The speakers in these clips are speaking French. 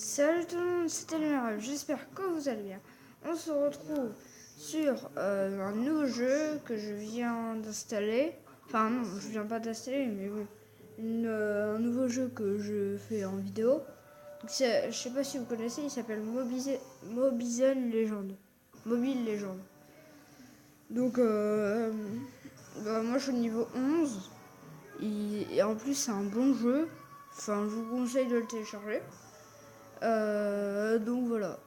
Salut tout le monde, c'était le j'espère que vous allez bien. On se retrouve sur un nouveau jeu que je viens d'installer. Enfin non, je viens pas d'installer, mais oui. Un nouveau jeu que je fais en vidéo. Je sais pas si vous connaissez, il s'appelle Mobizone Legend. Mobile Legend. Donc moi je suis au niveau 11. Et en plus c'est un bon jeu. Enfin je vous conseille de le télécharger. Donc voilà.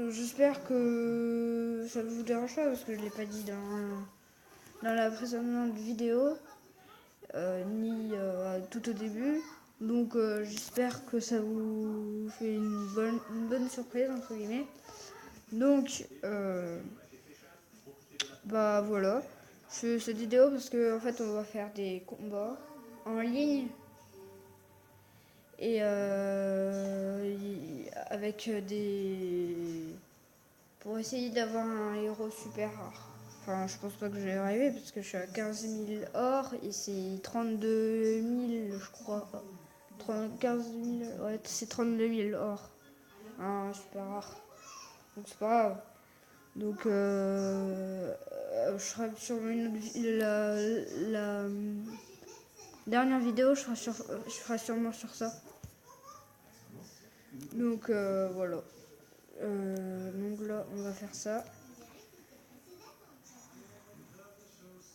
J'espère que ça ne vous dérange pas parce que je ne l'ai pas dit dans la précédente vidéo, ni tout au début. Donc j'espère que ça vous fait une bonne surprise entre guillemets. Donc bah voilà. Je fais cette vidéo parce qu'en fait on va faire des combats en ligne et avec des pour essayer d'avoir un héros super rare. Enfin, je pense pas que je vais y arriver parce que je suis à 15 000 or et c'est 32 000, je crois. 15 000, ouais, c'est 32 000 or. Un super rare. Donc c'est pas grave. Donc je serai sur la dernière vidéo, je ferai sûrement sur ça. Donc voilà. Donc là, on va faire ça.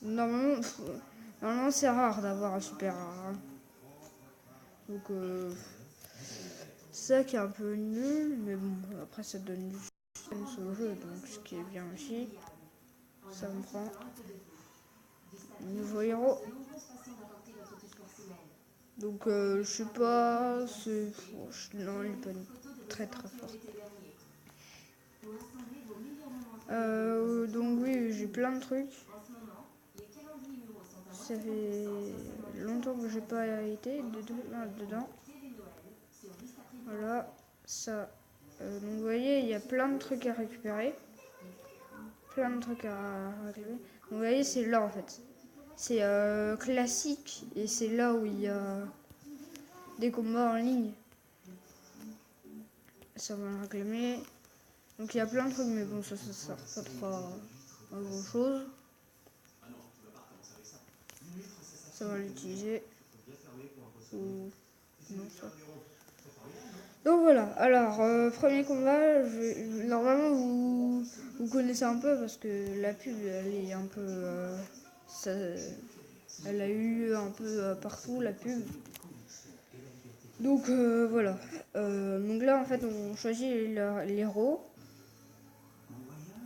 Normalement c'est rare d'avoir un super rare. Hein. Donc c'est ça qui est un peu nul, mais bon, après ça donne du sens au jeu, donc ce qui est bien aussi. Ça me prend. Nouveau héros. Donc je sais pas, non, il est pas très très fort. Donc oui, j'ai plein de trucs. Ça fait longtemps que j'ai pas été dedans. Voilà, ça. Donc vous voyez, il y a plein de trucs à récupérer. Plein de trucs à récupérer. Donc vous voyez, c'est là en fait. C'est classique et c'est là où il y a des combats en ligne. Ça va le réclamer. Donc il y a plein de trucs, mais bon, ça sert pas trop à grand chose. Ça va l'utiliser. Ou non, ça. Donc voilà, alors premier combat, normalement vous connaissez un peu parce que la pub elle est un peu. Elle a eu un peu partout la pub. Donc voilà. Donc là en fait on choisit l'héros.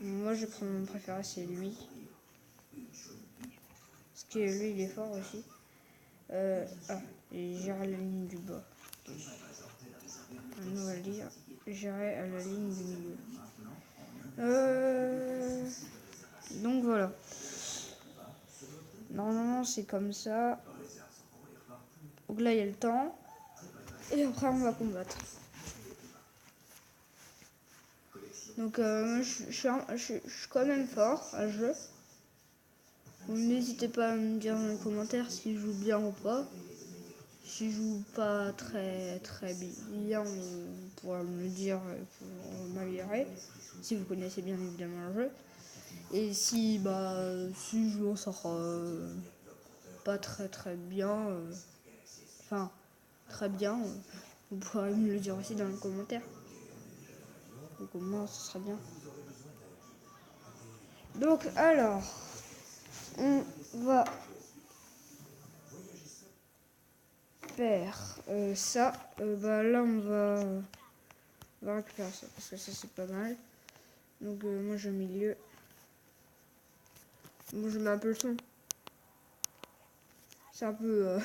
Moi je prends mon préféré, c'est lui. Parce que lui il est fort aussi. Il gère la ligne du bas. On va le dire. Gérer à la ligne du milieu. Donc voilà. Normalement c'est comme ça. Donc là il y a le temps. Et après on va combattre. Donc moi je suis quand même fort à ce jeu. Donc, n'hésitez pas à me dire dans les commentaires si je joue bien ou pas. Si je joue pas très très bien, vous pourrez me le dire pour m'améliorer. Si vous connaissez bien évidemment le jeu. Et si je m'en sors pas très très bien, enfin très bien, vous pourrez me le dire aussi dans les commentaires. Donc au moins ce sera bien. Donc alors, on va faire ça. Là on va récupérer ça parce que ça c'est pas mal. Donc moi je mets milieu. Moi je mets un peu le son. C'est un peu...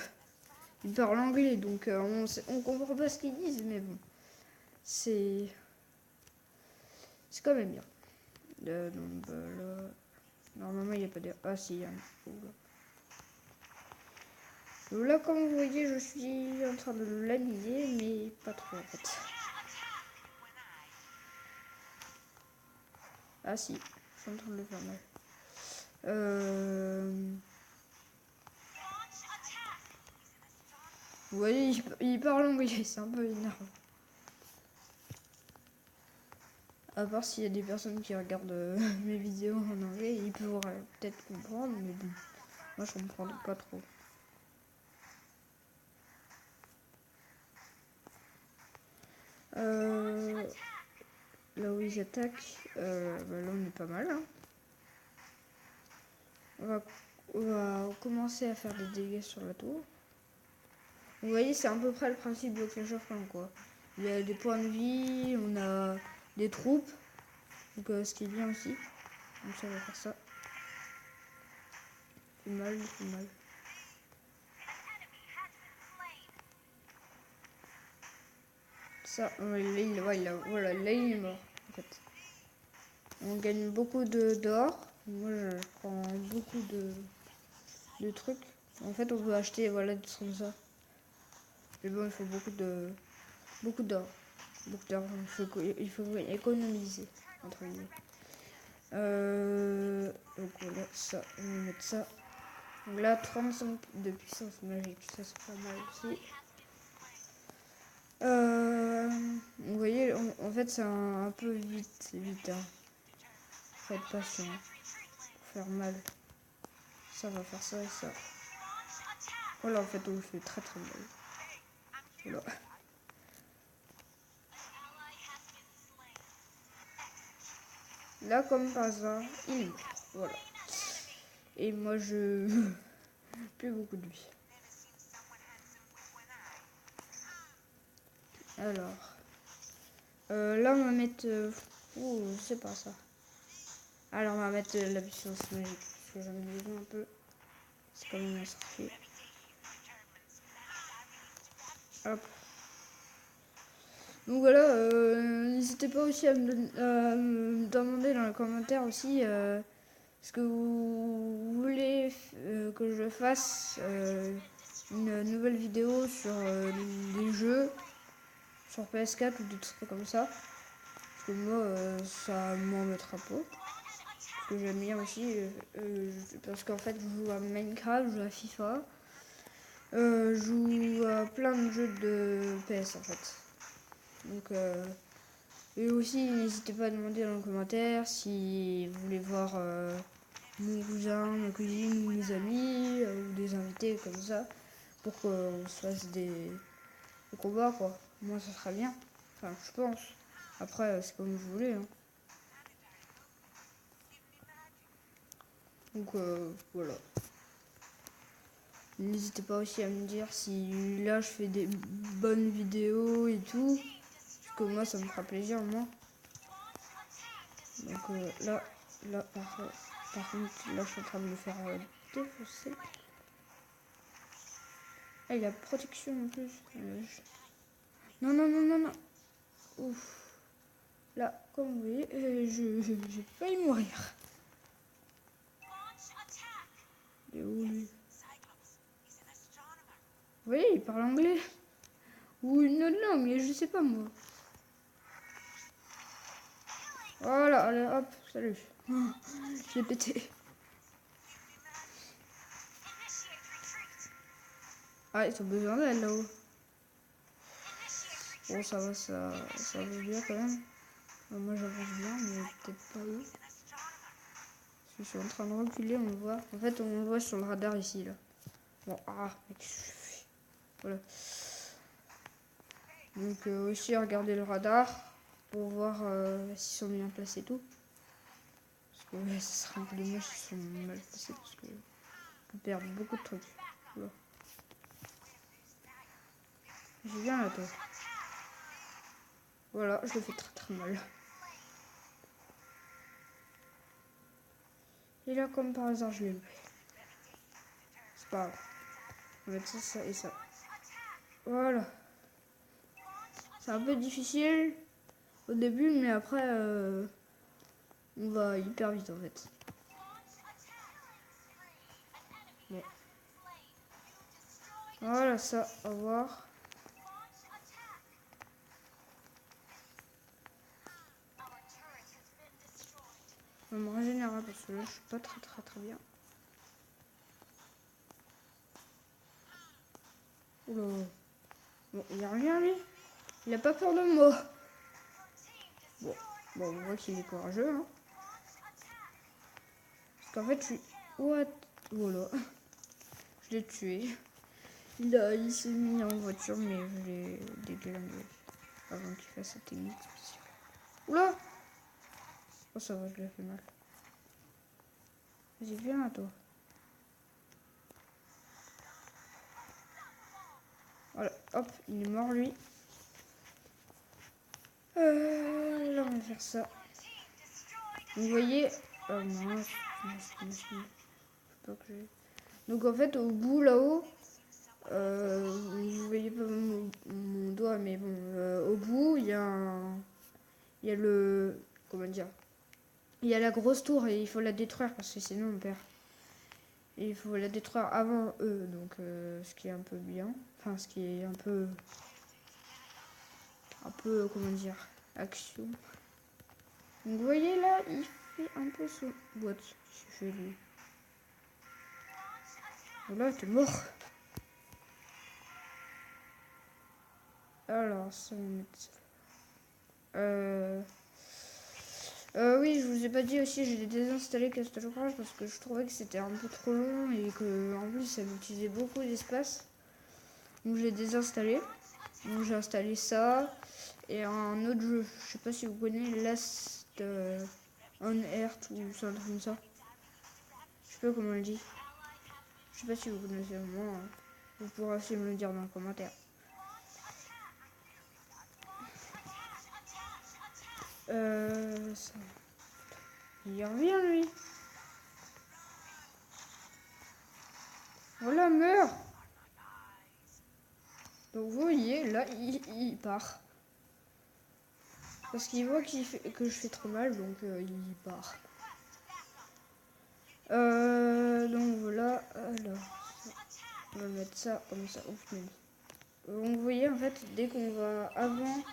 ils parlent anglais donc on comprend pas ce qu'ils disent mais bon. C'est quand même bien. Donc là... Normalement il n'y a pas de... Ah si, il y a un... Donc là comme vous voyez je suis en train de l'analyser mais pas trop en fait. Ah si, je suis en train de le faire mal. Vous voyez, il parle anglais, c'est un peu énervant. À part s'il y a des personnes qui regardent mes vidéos en anglais, ils peuvent peut-être comprendre, mais bon, moi je comprends pas trop. Là où ils attaquent, là on est pas mal. Hein. On va commencer à faire des dégâts sur la tour. Vous voyez, c'est à peu près le principe de Clash of Clans, quoi. Il y a des points de vie, on a des troupes, donc ce qui est bien aussi. Donc ça, on va faire ça. Il fait mal, il fait mal. Ça, voilà, là il est mort, en fait. On gagne beaucoup d'or. Moi, je prends beaucoup de trucs. En fait, on peut acheter, voilà, des trucs comme ça. Mais bon, il faut beaucoup d'or. Beaucoup d'argent. Il faut économiser, entre guillemets. Donc voilà, ça, on va mettre ça. Donc là, 35 de puissance magique, ça c'est pas mal aussi. Vous voyez, en fait, c'est un peu vite, hein. Faut être patient. Faut faire mal. Ça va faire ça et ça. Voilà, en fait, on le fait très très mal. Voilà. Là, comme par hasard, il est mort. Voilà. Et moi, je... plus beaucoup de vie. Alors... là, on va mettre... c'est pas ça. Alors, on va mettre la puissance magique. Parce que j'en ai besoin un peu. C'est quand même un sorcier. Hop. Donc voilà, n'hésitez pas aussi à me demander dans les commentaires aussi ce que vous voulez que je fasse une nouvelle vidéo sur des jeux sur PS4 ou des trucs comme ça. Parce que moi, ça m'embêtera pas. Parce que j'aime bien aussi, parce qu'en fait, je joue à Minecraft, je joue à FIFA, je joue à plein de jeux de PS en fait. Donc, et aussi, n'hésitez pas à demander dans les commentaires si vous voulez voir mon cousin, ma cousine, ou mes amis, ou des invités comme ça, pour qu'on se fasse des combats, quoi. Moi, ça sera bien. Enfin, je pense. Après, c'est comme vous voulez. Hein. Donc, voilà. N'hésitez pas aussi à me dire si là, je fais des bonnes vidéos et tout. Parce que moi, ça me fera plaisir, moi. Donc, là, par contre, là, je suis en train de me faire défoncer. Ah, il a protection en plus. Non, non, non, non, non. Ouf. Là, comme vous voyez, j'ai failli mourir. Il est où, lui? Vous voyez, il parle anglais. Ou une autre langue, mais je sais pas, moi. Voilà, allez, hop, salut. Oh, je l'ai pété. Ah, ils ont besoin d'aide, là-haut. Bon, ça va, ça va bien, quand même. Moi, j'avance bien, mais peut-être pas eux. Je suis en train de reculer, on le voit. En fait, on le voit sur le radar, ici, là. Bon, mec, voilà. Donc aussi regarder le radar pour voir s'ils sont bien placés et tout. Parce que ouais, ça serait un peu dommage s'ils sont mal placés parce que on perd beaucoup de trucs. Voilà. J'ai bien la tête. Voilà, je le fais très très mal. Et là, comme par hasard, je l'ai eu. C'est pas grave. On va mettre ça, ça et ça. Voilà. C'est un peu difficile au début, mais après, on va hyper vite en fait. Bon. Voilà, ça, au revoir. Je vais me régénérer parce que là, je suis pas très très très bien. Oula. Bon, il a rien lui. Il a pas peur de moi. Bon, Bon, on voit qu'il est courageux, hein. Parce qu'en fait, je suis... What? Voilà. Je l'ai tué. Il s'est mis en voiture, mais je l'ai déglingué avant qu'il fasse sa technique spéciale. Oula! Oh, ça va, je l'ai fait mal. Vas-y, viens à toi. Voilà, hop, il est mort lui. Là, on va faire ça. Vous voyez... Oh mince, donc en fait, au bout là-haut, vous voyez pas mon doigt, mais bon, au bout, il y a le... Comment dire? Il y a la grosse tour et il faut la détruire parce que sinon on perd. Et il faut la détruire avant eux, donc ce qui est un peu bien. Enfin, ce qui est un peu, comment dire, action. Donc vous voyez là, il fait un peu son... What? J'ai fait lui. Voilà, t'es mort. Alors, ça va mettre... oui, je vous ai pas dit aussi, j'ai désinstallé Castle Crash parce que je trouvais que c'était un peu trop long et que en plus ça m'utilisait beaucoup d'espace. Donc j'ai désinstallé. Donc j'ai installé ça et un autre jeu. Je sais pas si vous connaissez Last on Earth ou ça, un truc comme ça. Je sais pas comment on le dit. Je sais pas si vous connaissez moi. Vous pourrez aussi me le dire dans les commentaires. Ça... Il revient lui. Voilà, meurt. Donc vous voyez, là, il part. Parce qu'il voit que je fais trop mal, donc il part. Donc voilà, alors, on va mettre ça comme ça. Donc vous voyez, en fait, dès qu'on va avant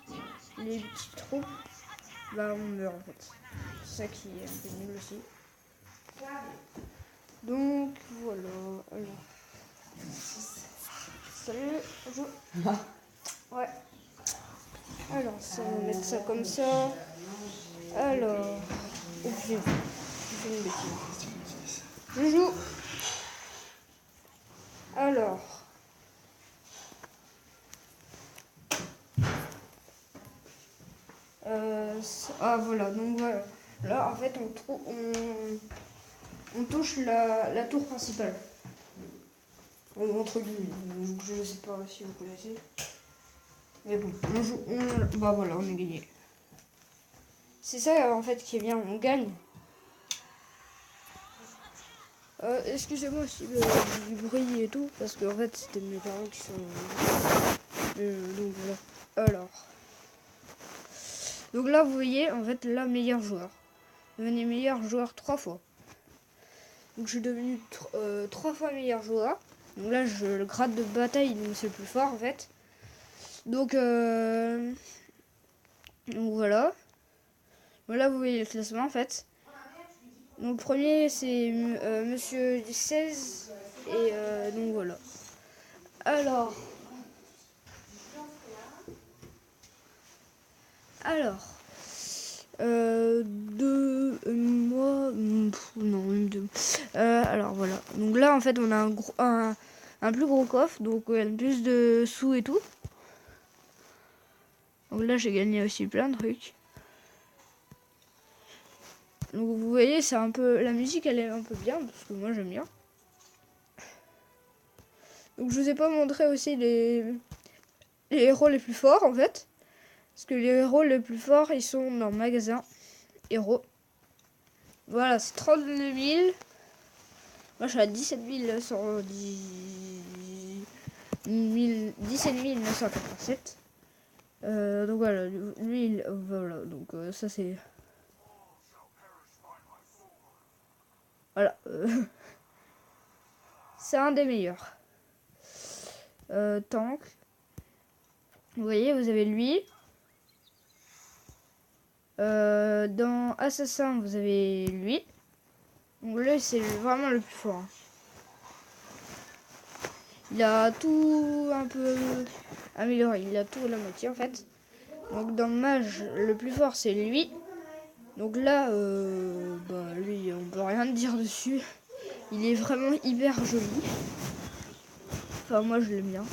les petites troupes, bah on meurt en fait. C'est ça qui est un peu nul aussi. Donc voilà, alors. Salut, bonjour. Ouais. Alors, ça, on va mettre ça comme ça. Alors. Oh, j'ai fait une bêtise. Je joue. Alors. Ah voilà, donc voilà. Là, en fait, on touche la tour principale. Entre guillemets. Je ne sais pas si vous connaissez. Mais bon, on joue. Bah voilà, on est gagné. C'est ça en fait qui est bien, on gagne. Excusez-moi si du bruit et tout, parce qu'en fait c'était mes parents qui sont... donc voilà. Alors. Donc là vous voyez en fait la meilleure joueur. Devenez meilleur joueur 3 fois. Donc je suis devenu 3 fois meilleur joueur. Donc là le grade de bataille donc c'est le plus fort en fait. Donc voilà. Voilà vous voyez le classement en fait. Donc premier c'est Monsieur 16 et donc voilà. Alors moi non même deux. Alors voilà. Donc là en fait on a un plus gros coffre, donc il y a plus de sous et tout. Donc là j'ai gagné aussi plein de trucs. Donc vous voyez c'est un peu la musique elle est un peu bien parce que moi j'aime bien. Donc je vous ai pas montré aussi les héros les plus forts en fait. Parce que les héros les plus forts ils sont dans le magasin héros. Voilà c'est 32 000. Moi je suis à 17 987. Donc voilà, lui, voilà, donc ça c'est... Voilà. C'est un des meilleurs. Tank. Vous voyez, vous avez lui. Dans Assassin, vous avez lui. Donc là, c'est vraiment le plus fort. Il a tout un peu amélioré. Il a tout la moitié en fait. Donc dans Mage, le plus fort, c'est lui. Donc là, lui, on peut rien dire dessus. Il est vraiment hyper joli. Enfin, moi, je l'aime bien.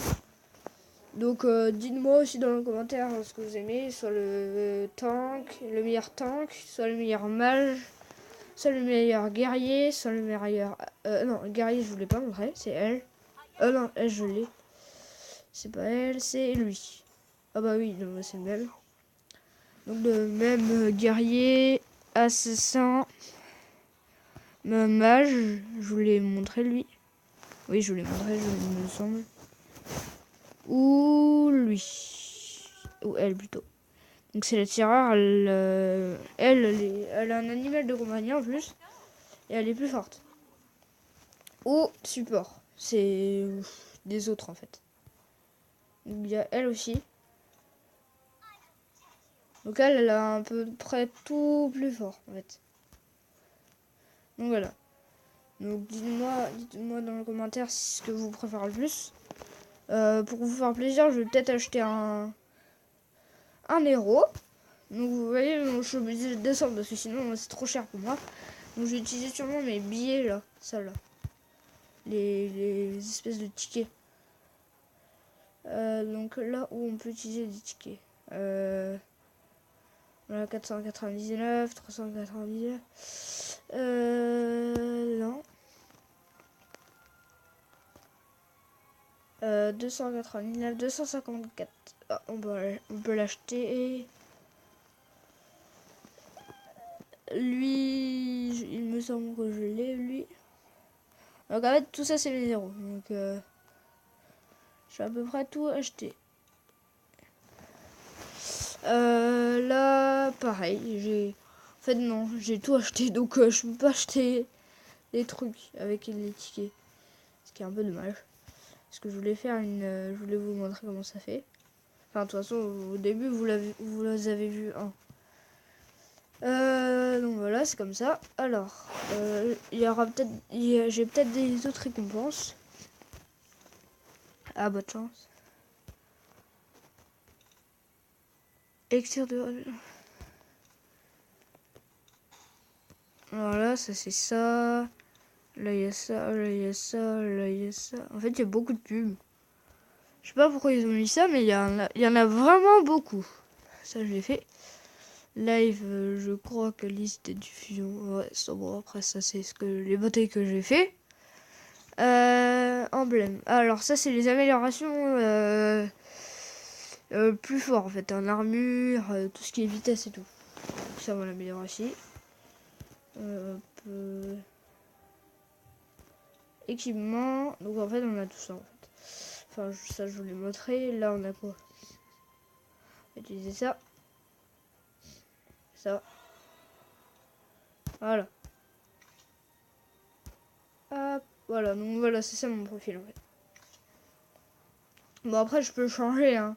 Donc, dites-moi aussi dans les commentaires ce que vous aimez. Soit le tank, le meilleur tank, soit le meilleur mage, soit le meilleur guerrier, soit le meilleur... non, guerrier, je vous l'ai pas montré, c'est elle. Non, elle, je l'ai. C'est pas elle, c'est lui. Ah bah oui, c'est le même. Donc, le même guerrier, assassin, même mage, je vous l'ai montré, lui. Oui, je vous l'ai montré, il me semble. Ou lui. Ou elle, plutôt. Donc c'est la tireur, elle a un animal de compagnie en plus. Et elle est plus forte. Ou support. C'est des autres en fait. Donc il y a elle aussi. Donc elle a à peu près tout plus fort en fait. Donc voilà. Donc dites-moi dans les commentaires ce que vous préférez le plus. Pour vous faire plaisir, je vais peut-être acheter un héros. Donc vous voyez, je suis obligée de descendre parce que sinon c'est trop cher pour moi. Donc je vais utiliser sûrement mes billets là, ça là. Les espèces de tickets. Donc là où on peut utiliser des tickets. Voilà, 499, 399. Non. 299, 254. Ah, on peut l'acheter. Lui, il me semble que je l'ai, lui. Donc en fait, tout ça, c'est mes zéros. Donc, j'ai à peu près tout acheté. Là, pareil, en fait, non, j'ai tout acheté. Donc, je peux pas acheter des trucs avec les tickets. Ce qui est un peu dommage. Parce que je voulais faire je voulais vous montrer comment ça fait. Enfin, de toute façon, au début, vous les avez vu. Hein. Donc voilà, c'est comme ça. Alors, il y aura peut-être, j'ai peut-être des autres récompenses. Ah, bonne chance. Elixir de... Voilà, ça c'est ça. Là, il y a ça, là, il y a ça, là, il y a ça. En fait, il y a beaucoup de pubs. Je sais pas pourquoi ils ont mis ça, mais il y en a vraiment beaucoup. Ça, je l'ai fait. Live, je crois que liste de diffusion. Ouais, c'est bon. Après, ça, c'est les batailles que j'ai fait. Emblème. Alors, ça, c'est les améliorations plus fort en fait. En armure, tout ce qui est vitesse et tout. Donc, ça, on va l'améliorer ici. Équipement. Donc, en fait, on a tout ça en fait. Enfin, ça, je vous l'ai montré. Là, on a quoi? On va utiliser ça. Ça. Voilà. Hop, voilà, donc voilà, c'est ça mon profil en fait. Bon, après, je peux changer, hein.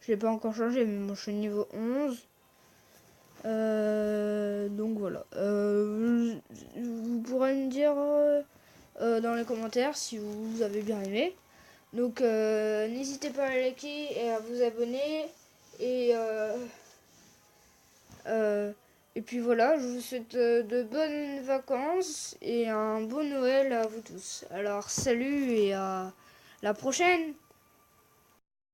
Je l'ai pas encore changé, mais moi, je suis niveau 11. Donc voilà. Vous pourrez me dire dans les commentaires si vous avez bien aimé. Donc, n'hésitez pas à liker et à vous abonner. Et puis voilà, je vous souhaite de bonnes vacances et un bon Noël à vous tous. Alors salut et à la prochaine!